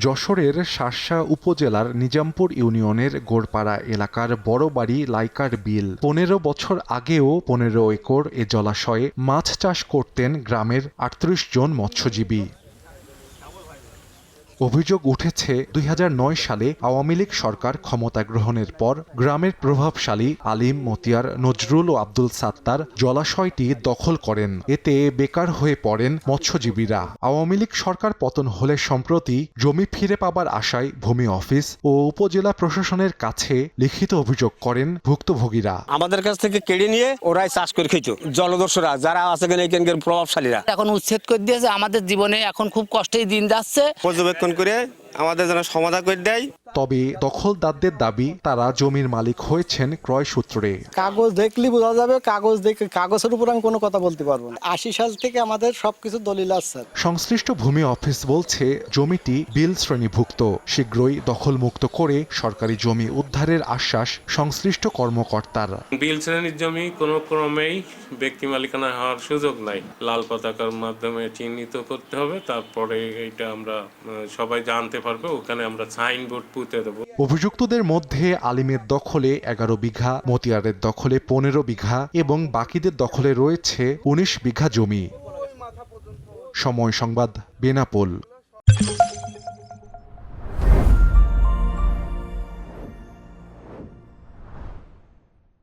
যশোরের শার্শা উপজেলার নিজামপুর ইউনিয়নের গোড়পাড়া এলাকার বড়বাড়ি লাইকার বিল ১৫ বছর আগেও ১৫ একর এ জলাশয়ে মাছ চাষ করতেন গ্রামের ৩৮ জন মৎস্যজীবী। অভিযোগ উঠেছে ২০০৯ সালে আওয়ামী লীগ সরকার ক্ষমতা গ্রহণের পর গ্রামের প্রভাবশালী আলিম, মতিয়ার, নজরুল ও আব্দুল সাত্তার জলাশয়টি দখল করেন। এতে বেকার হয়ে পড়েন মৎস্যজীবীরা। আওয়ামী লীগ সরকার পতন হলে সম্প্রতি জমি ফিরে পাবার আশায় ভূমি অফিস ও উপজেলা প্রশাসনের কাছে লিখিত অভিযোগ করেন ভুক্তভোগীরা। আমাদের কাছ থেকে কেড়ে নিয়ে ওরাই চাষ করে খেয়েছে। জলদস্যুরা যারা আছে এখানকার প্রভাবশালীরা এখন উচ্ছেদ করে দিয়েছে। আমাদের জীবনে এখন খুব কষ্টেই দিন যাচ্ছে। পর্যবেক্ষণ করে আমাদের যেন সমাধান করে দেয়। তবে দখলদারদের দাবি তারা জমির মালিক হয়েছেন ক্রয় সূত্রে। কাগজ দেখলে বোঝা যাবে, কাগজের উপর আমি কোনো কথা বলতে পারবো না। ৮০ সাল থেকে আমাদের সবকিছু দলিল আছে। সংশ্লিষ্ট ভূমি অফিস বলছে জমিটি বিল শ্রেণীভুক্ত, শীঘ্রই দখলমুক্ত করে সরকারি জমি উদ্ধারের আশ্বাস সংশ্লিষ্ট কর্মকর্তার। বিল শ্রেণীর জমি কোনো ক্রমেই ব্যক্তি মালিকানা হওয়ার সুযোগ নাই। লাল পতাকার মাধ্যমে চিহ্নিত করতে হবে, তারপরে এটা আমরা সবাই জানতে পারবে। ওখানে আমরা সাইনবোর্ড পুঁতে দেব। অভিযুক্তদের মধ্যে আলিমের দখলে ১১ বিঘা, মতিয়ারের দখলে ১৫ বিঘা এবং বাকিদের দখলে রয়েছে ১৯ বিঘা জমি। সময় সংবাদ, বেনাপোল।